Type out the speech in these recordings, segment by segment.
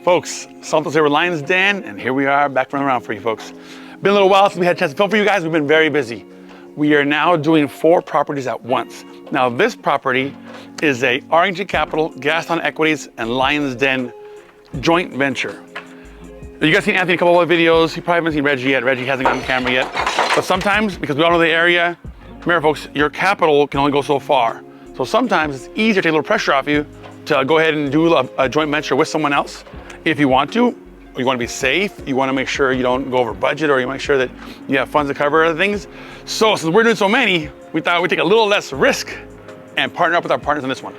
Folks, Santos here with Lion's Den, and here we are back running around for you folks. Been a little while since we had a chance to film for you guys. We've been very busy. We are now doing 4 properties at once. Now this property is a RNG Capital, Gaston Equities, and Lion's Den joint venture. You guys seen Anthony a couple of videos. You probably haven't seen Reggie yet. Reggie hasn't gotten on camera yet. But sometimes, because we all know the area, remember folks, your capital can only go so far. So sometimes it's easier to take a little pressure off you to go ahead and do a joint venture with someone else if you want to, or you want to be safe, you want to make sure you don't go over budget, or you make sure that you have funds to cover other things. So since we're doing so many, we thought we'd take a little less risk and partner up with our partners on this one.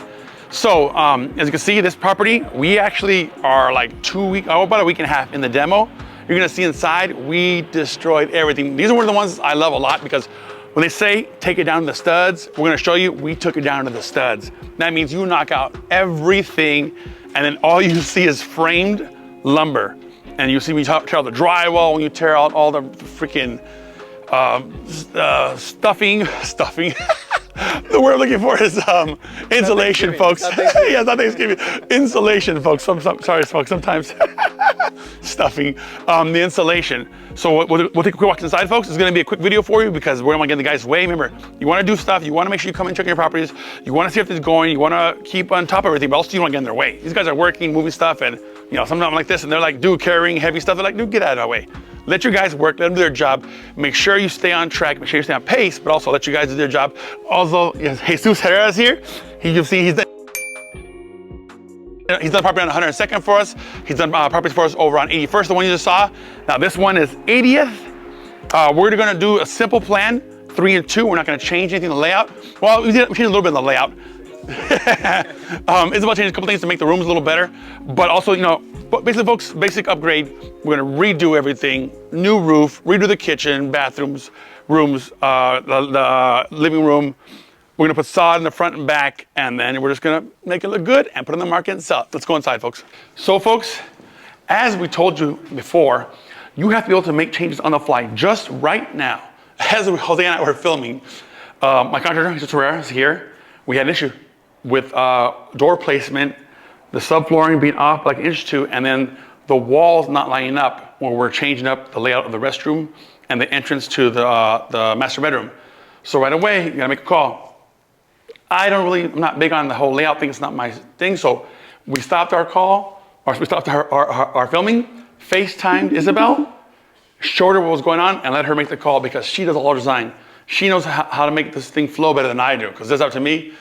So as you can see, this property, we actually are like about a week and a half in the demo. You're gonna see inside, we destroyed everything. These are one of the ones I love a lot because when they say take it down to the studs, we're gonna show you, we took it down to the studs. That means you knock out everything, and then all you see is framed lumber. And you see when you tear out the drywall, when you tear out all the freaking stuffing. The word I'm looking for is insulation, folks. Yeah, not Thanksgiving. Insulation, folks. Sorry, folks. Sometimes stuffing. The insulation. So we'll take a quick walk inside, folks. It's going to be a quick video for you because we're going to get in the guy's way. Remember, you want to do stuff. You want to make sure you come and check your properties. You want to see if it's going. You want to keep on top of everything, but also you don't want to get in their way. These guys are working, moving stuff, and you know, sometimes I'm like this, and they're like, dude, carrying heavy stuff. They're like, dude, get out of our way. Let your guys work, let them do their job. Make sure you stay on track, make sure you stay on pace, but also let you guys do their job. Also, yes, Jesus Herrera is here. You'll see he's done property on 102nd for us. He's done properties for us over on 81st, the one you just saw. Now this one is 80th. We're gonna do a simple plan, 3 and 2. We're not gonna change anything in the layout. Well, we changed a little bit in the layout. It's about changing a couple things to make the rooms a little better, but also, you know, basically folks, basic upgrade. We're gonna redo everything, new roof, redo the kitchen, bathrooms, rooms, the living room. We're gonna put sod in the front and back, and then we're just gonna make it look good and put it on the market and sell it. Let's go inside, folks. So folks, as we told you before, you have to be able to make changes on the fly just right now. As Jose and I were filming, my contractor, Jesus Herrera, is here. We had an issue with door placement, the subflooring being off like 1 inch or 2, and then the walls not lining up when we're changing up the layout of the restroom and the entrance to the master bedroom. So right away, you gotta make a call. I'm not big on the whole layout thing, it's not my thing, so we stopped our call, or we stopped our filming, FaceTimed Isabel, showed her what was going on, and let her make the call because she does all our design. She knows how to make this thing flow better than I do, because it's up to me.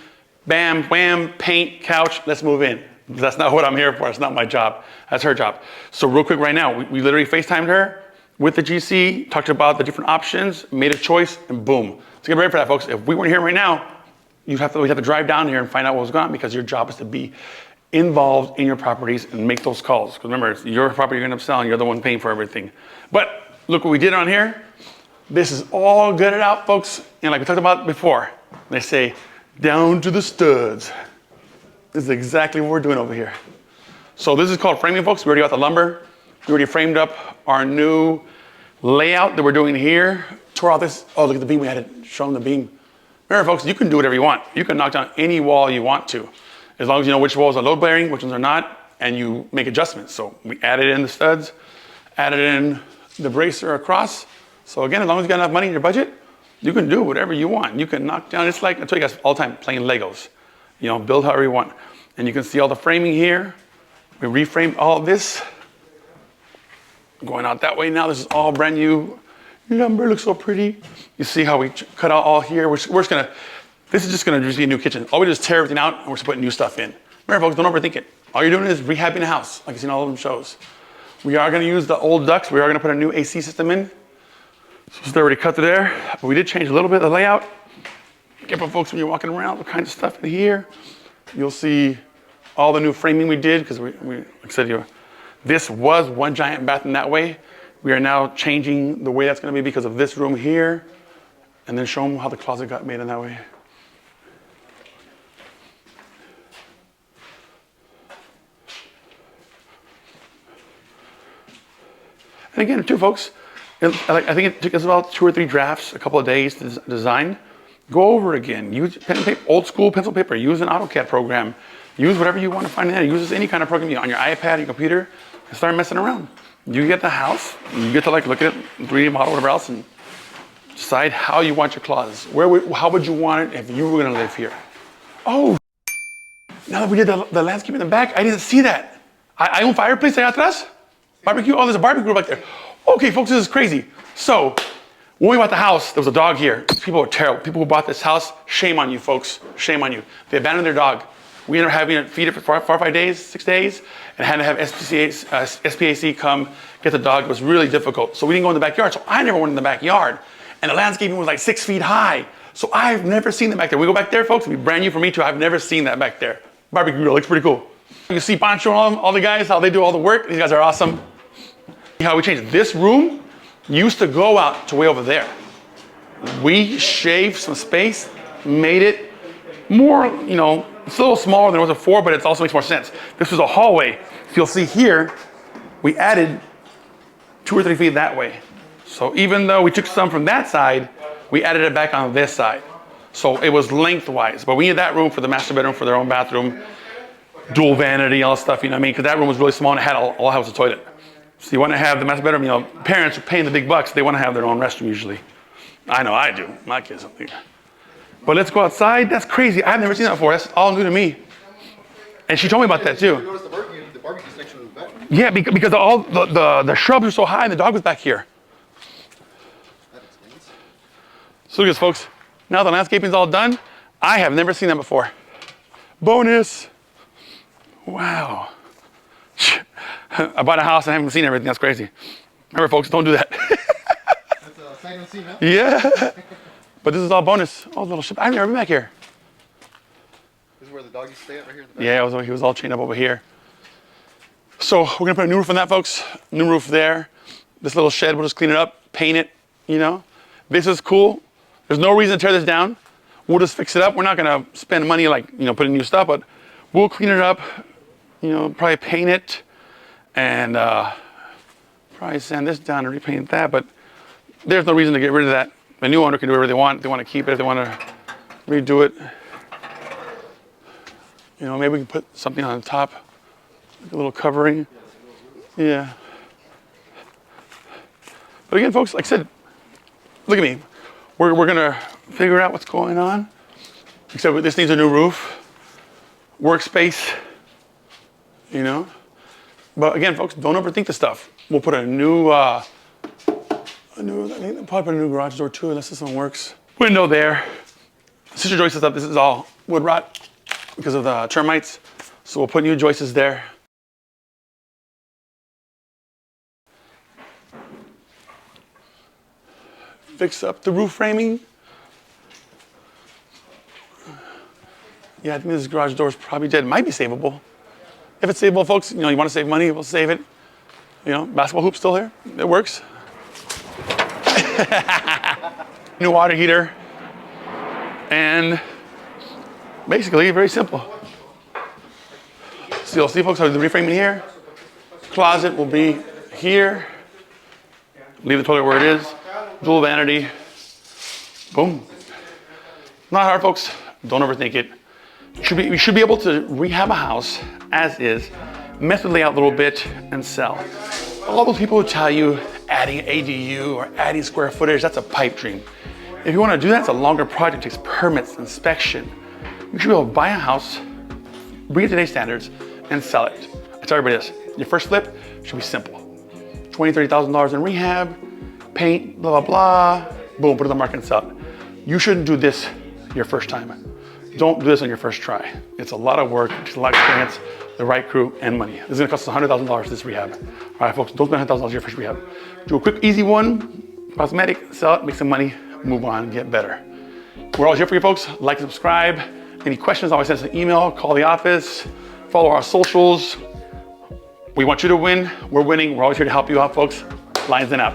Bam, wham, paint, couch, let's move in. That's not what I'm here for. It's not my job. That's her job. So real quick right now, we literally FaceTimed her with the GC, talked about the different options, made a choice, and boom. So get ready for that, folks. If we weren't here right now, we'd have to drive down here and find out what was going on, because your job is to be involved in your properties and make those calls. Because remember, it's your property you're gonna end up selling. You're the one paying for everything. But look what we did on here. This is all gutted out, folks. And like we talked about before, they say, down to the studs. This is exactly what we're doing over here. So this is called framing, folks. We already got the lumber. We already framed up our new layout that we're doing here. Tore out this, oh, look at the beam. We had it shown the beam. Remember, folks, you can do whatever you want. You can knock down any wall you want to, as long as you know which walls are load bearing, which ones are not, and you make adjustments. So we added in the studs, added in the bracer across. So again, as long as you got enough money in your budget, you can do whatever you want. You can knock down, it's like, I tell you guys all the time, playing Legos. You know, build however you want. And you can see all the framing here. We reframed all of this. Going out that way now, this is all brand new lumber, looks so pretty. You see how we cut out all here. This is just gonna be a new kitchen. All we do is tear everything out and we're just putting new stuff in. Remember folks, don't overthink it. All you're doing is rehabbing a house, like you've seen all of them shows. We are gonna use the old ducts. We are gonna put a new AC system in. So it's already cut to there, but we did change a little bit of the layout. Careful folks when you're walking around, what kind of stuff in here. You'll see all the new framing we did, because like I said, this was one giant bathroom that way. We are now changing the way that's gonna be because of this room here, and then show them how the closet got made in that way. And again, too, folks, I think it took us about 2 or 3 drafts, a couple of days to design. Go over it again. Use pen and paper, old school pencil paper. Use an AutoCAD program. Use whatever you want to find in there. Use any kind of program on your iPad, your computer. and start messing around. You get the house, you get to like look at it, 3D model, whatever else, and decide how you want your closets. How would you want it if you were gonna live here? Oh, now that we did the landscape in the back, I didn't see that. I own fireplace allá atrás. Barbecue, oh, there's a barbecue back there. Okay, folks, this is crazy. So, when we bought the house, there was a dog here. People were terrible. People who bought this house, shame on you, folks. Shame on you. They abandoned their dog. We ended up having to feed it for 4 or 5 days, 6 days, and had to have SPAC come get the dog. It was really difficult. So we didn't go in the backyard. So I never went in the backyard. And the landscaping was like 6 feet high. So I've never seen that back there. We go back there, folks, it'll be brand new for me too. I've never seen that back there. Barbecue grill, looks pretty cool. You see Pancho and all the guys, how they do all the work. These guys are awesome. How we changed this room used to go out to way over there. We shaved some space, made it more, you know, it's a little smaller than it was before, but it also makes more sense. This was a hallway. So you'll see here, we added 2 or 3 feet that way. So even though we took some from that side, we added it back on this side. So it was lengthwise, but we needed that room for the master bedroom, for their own bathroom, dual vanity, all that stuff, you know what I mean? Because that room was really small and it had all it was a toilet. So you want to have the master bedroom, you know, parents are paying the big bucks, they want to have their own restroom usually. I know I do, my kids don't think. But let's go outside, that's crazy. I've never seen that before, that's all new to me. And she told me about that too. You noticed the barbecue section was back? Yeah, because all the shrubs are so high and the dog was back here. That explains. So look at this, folks. Now the landscaping's all done. I have never seen that before. Bonus. Wow. I bought a house and I haven't seen everything. That's crazy. Remember, folks, don't do that. That's a sight unseen, huh? Yeah. But this is all bonus. Oh, little ship. I've never been back here. This is where the dog used to stay at, right here in the back? Yeah, he was all chained up over here. So we're gonna put a new roof on that, folks. New roof there. This little shed, we'll just clean it up, paint it, you know. This is cool. There's no reason to tear this down. We'll just fix it up. We're not gonna spend money like, you know, putting new stuff, but we'll clean it up, you know, probably paint it and probably sand this down and repaint that, but there's no reason to get rid of that. The new owner can do whatever they want. If they want to keep it, if they want to redo it. You know, maybe we can put something on the top, like a little covering. Yeah. But again, folks, like I said, look at me. We're gonna figure out what's going on. Except this needs a new roof, workspace, you know. But again, folks, don't overthink the stuff. We'll put a new, I think probably put a new garage door too, unless this one works. Window there. Sister joist stuff. This is all wood rot because of the termites. So we'll put new joists there. Fix up the roof framing. Yeah, I think this garage door is probably dead. It might be savable. If it's savable, folks, you know, you want to save money, we'll save it. You know, basketball hoop's still here. It works. New water heater. And basically, very simple. So you'll see, folks, how the reframing here. Closet will be here. Leave the toilet where it is. Dual vanity. Boom. Not hard, folks. Don't overthink it. We should be able to rehab a house as is, mess with the layout a little bit, and sell. All those people who tell you adding ADU or adding square footage, that's a pipe dream. If you want to do that, it's a longer project. It takes permits, inspection. You should be able to buy a house, bring it to today's standards, and sell it. I tell everybody this, your first flip should be simple. $20,000, $30,000 in rehab, paint, blah, blah, blah, boom, put it on the market and sell it. You shouldn't do this your first time. Don't do this on your first try. It's a lot of work, it takes a lot of experience, the right crew, and money. This is gonna cost us $100,000 this rehab. All right, folks, don't spend $100,000 your first rehab. Do a quick, easy one, cosmetic, sell it, make some money, move on, get better. We're always here for you, folks. Like and subscribe. Any questions, always send us an email, call the office, follow our socials. We want you to win, we're winning, we're always here to help you out, folks. Lions in out.